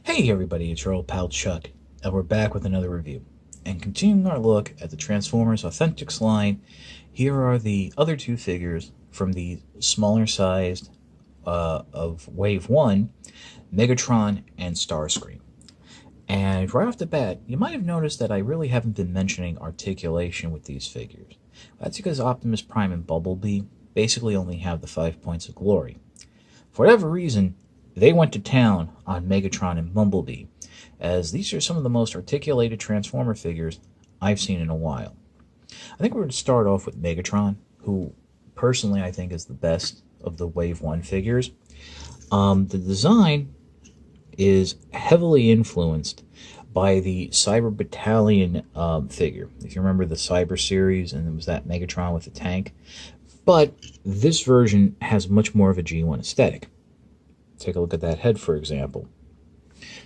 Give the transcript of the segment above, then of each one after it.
Hey everybody, it's your old pal Chuck, and we're back with another review. And continuing our look at the Transformers Authentics line, here are the other two figures from the smaller sized of Wave 1, Megatron and Starscream. And right off the bat, you might have noticed that I really haven't been mentioning articulation with these figures. That's because Optimus Prime and Bumblebee basically only have the 5 points of glory. For whatever reason, they went to town on Megatron and Bumblebee, as these are some of the most articulated Transformer figures I've seen in a while. I think we're going to start off with Megatron, who personally I think is the best of the Wave 1 figures. The design is heavily influenced by the Cyber Battalion figure. If you remember the Cyber series, and it was that Megatron with the tank. But this version has much more of a G1 aesthetic. Take a look at that head, for example.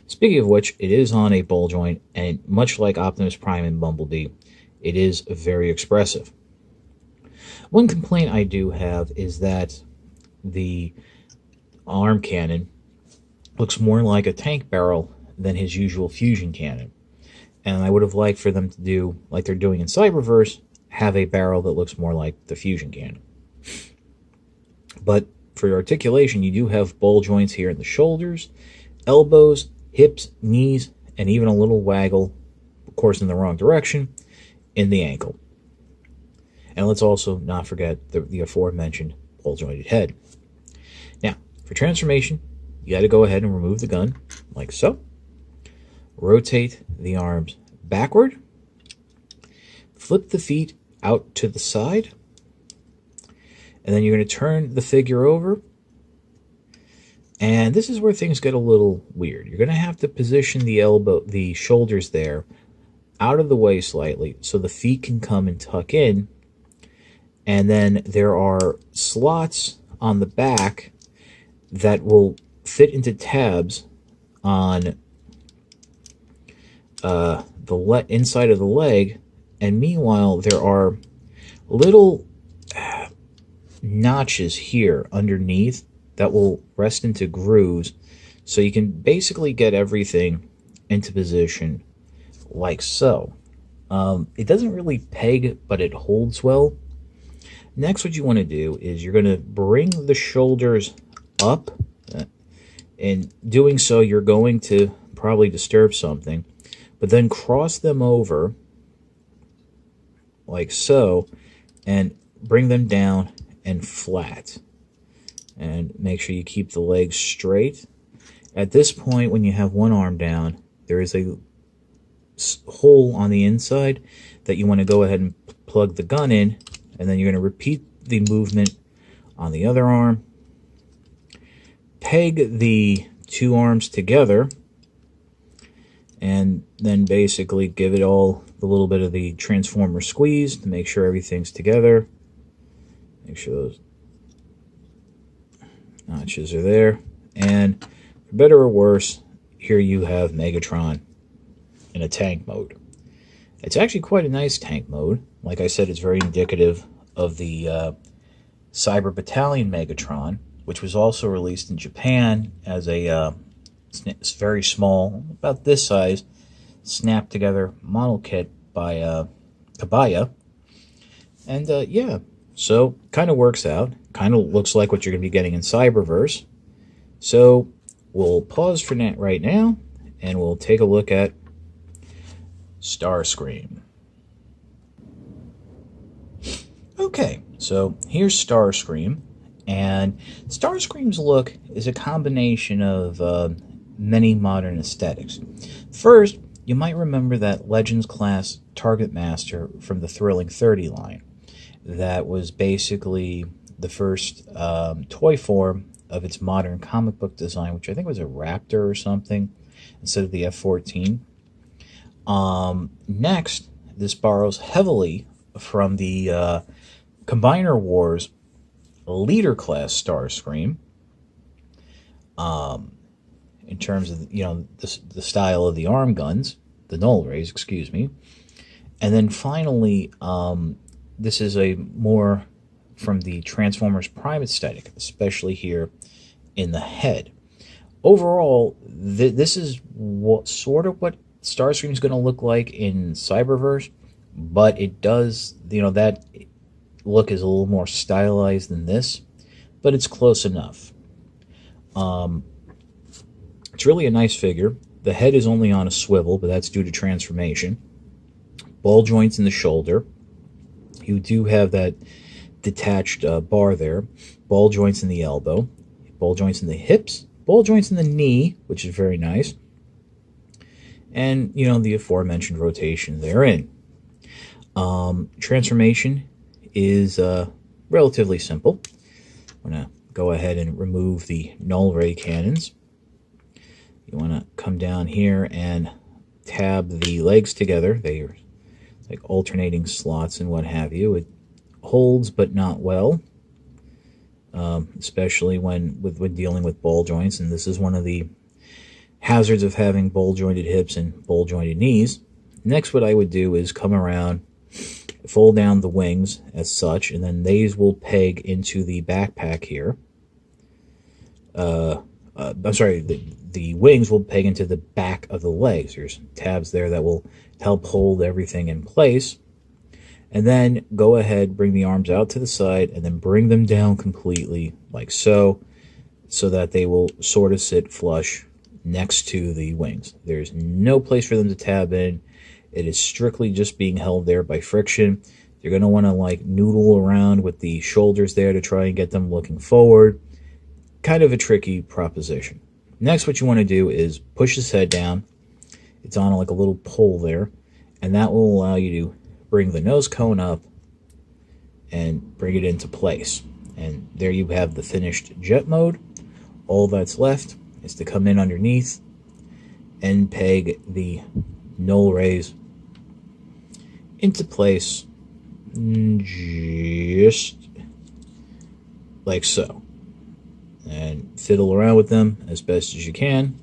Speaking of which, it is on a ball joint, and much like Optimus Prime and Bumblebee, it is very expressive. One complaint I do have is that the arm cannon looks more like a tank barrel than his usual fusion cannon. And I would have liked for them to do, like they're doing in Cyberverse, have a barrel that looks more like the fusion cannon. But for articulation, you do have ball joints here in the shoulders, elbows, hips, knees, and even a little waggle, of course in the wrong direction, in the ankle. And let's also not forget the aforementioned ball jointed head. Now, for transformation, you got to go ahead and remove the gun, like so. Rotate the arms backward. Flip the feet out to the side. And then you're going to turn the figure over. And this is where things get a little weird. You're going to have to position the shoulders there out of the way slightly so the feet can come and tuck in. And then there are slots on the back that will fit into tabs on the inside of the leg. And meanwhile, there are little notches here underneath that will rest into grooves, so you can basically get everything into position like so. It doesn't really peg, but it holds well. Next, what you want to do is you're going to bring the shoulders up. In doing so, you're going to probably disturb something, but then cross them over like so and bring them down and flat, and make sure you keep the legs straight. At this point, when you have one arm down, there is a hole on the inside that you want to go ahead and plug the gun in, and then you're going to repeat the movement on the other arm. Peg the two arms together, and then basically give it all a little bit of the Transformer squeeze to make sure everything's together. Make sure those notches are there. And for better or worse, here you have Megatron in a tank mode. It's actually quite a nice tank mode. Like I said, it's very indicative of the Cyber Battalion Megatron, which was also released in Japan as a it's very small, about this size, snapped together model kit by Kabaya. And yeah, so kind of works out. Kind of looks like what you're going to be getting in Cyberverse. So we'll pause for right now, and we'll take a look at Starscream. Okay, so here's Starscream. And Starscream's look is a combination of many modern aesthetics. First, you might remember that Legends class Target Master from the Thrilling 30 line. That was basically the first toy form of its modern comic book design, which I think was a Raptor or something, instead of the F-14. Next, this borrows heavily from the Combiner Wars Leader class Starscream, in terms of the style of the arm guns, the null rays, excuse me. And then finally, this is a more from the Transformers Prime aesthetic, especially here in the head. overall, this is what sort of what Starscream is going to look like in Cyberverse, but it does, that look is a little more stylized than this, but it's close enough. It's really a nice figure. The head is only on a swivel, but that's due to transformation. Ball joints in the shoulder. You do have that detached bar there. Ball joints in the elbow. Ball joints in the hips. Ball joints in the knee, which is very nice. And, the aforementioned rotation therein. Transformation is relatively simple. I'm going to go ahead and remove the null ray cannons. You want to come down here and tab the legs together. They are like alternating slots and what have you. It holds, but not well. Especially when dealing with ball joints, and this is one of the hazards of having ball-jointed hips and ball-jointed knees. Next, what I would do is come around, fold down the wings as such, and then these will peg into the backpack here. I'm sorry, the wings will peg into the back of the legs. There's tabs there that will help hold everything in place. And then go ahead, bring the arms out to the side, and then bring them down completely, like so that they will sort of sit flush next to the wings. There's no place for them to tab in. It is strictly just being held there by friction. You're going to want to like noodle around with the shoulders there to try and get them looking forward. Kind of a tricky proposition. Next, what you want to do is push this head down. It's on like a little pole there, and that will allow you to bring the nose cone up and bring it into place. And there you have the finished jet mode. All that's left is to come in underneath and peg the null rays into place just like so. And fiddle around with them as best as you can.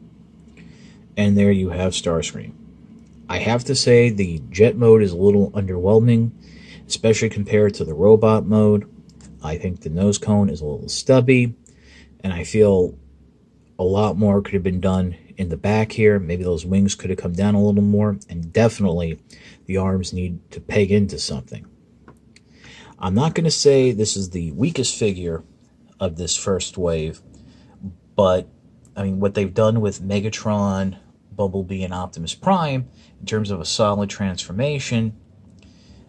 And there you have Starscream. I have to say the jet mode is a little underwhelming, especially compared to the robot mode. I think the nose cone is a little stubby, and I feel a lot more could have been done in the back here. Maybe those wings could have come down a little more, and definitely the arms need to peg into something. I'm not going to say this is the weakest figure of this first wave, but I mean, what they've done with Megatron, Bumblebee, and Optimus Prime, in terms of a solid transformation,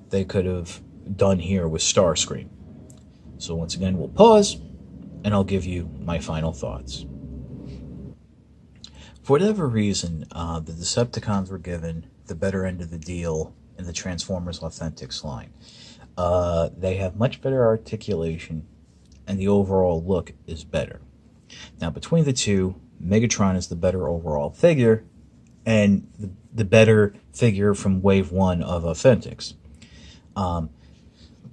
they could have done here with Starscream. So once again, we'll pause, and I'll give you my final thoughts. For whatever reason, the Decepticons were given the better end of the deal in the Transformers Authentics line. They have much better articulation, and the overall look is better. Now, between the two, Megatron is the better overall figure, and the better figure from Wave 1 of Authentics.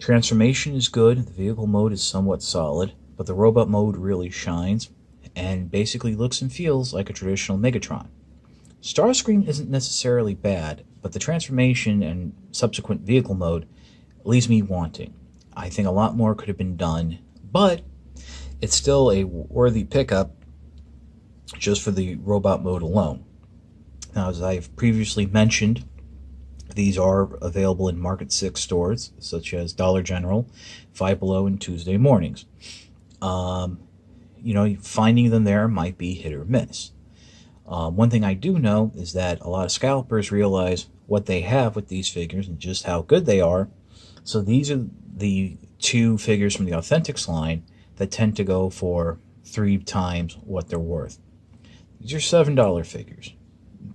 Transformation is good, the vehicle mode is somewhat solid, but the robot mode really shines, and basically looks and feels like a traditional Megatron. Starscream isn't necessarily bad, but the transformation and subsequent vehicle mode leaves me wanting. I think a lot more could have been done, but it's still a worthy pickup just for the robot mode alone. Now, as I've previously mentioned, these are available in Market 6 stores, such as Dollar General, Five Below, and Tuesday Mornings. Finding them there might be hit or miss. One thing I do know is that a lot of scalpers realize what they have with these figures and just how good they are. So these are the two figures from the Authentics line that tend to go for 3 times what they're worth. These are $7 figures,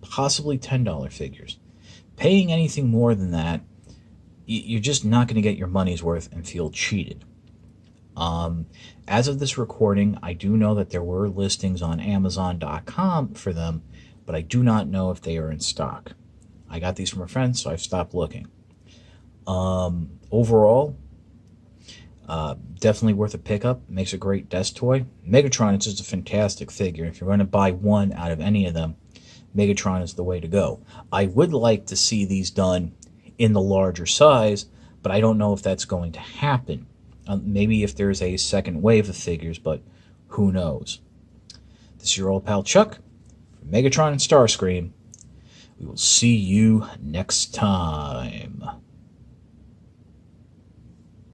possibly $10 figures. Paying anything more than that, you're just not going to get your money's worth and feel cheated. As of this recording, I do know that there were listings on Amazon.com for them, but I do not know if they are in stock. I got these from a friend, so I've stopped looking. Overall, definitely worth a pickup. Makes a great desk toy. Megatron is just a fantastic figure. If you're going to buy one out of any of them, Megatron is the way to go. I would like to see these done in the larger size, but I don't know if that's going to happen. Maybe if there's a second wave of figures, but who knows. The This is your old pal Chuck from Megatron and Starscream. We will see you next time.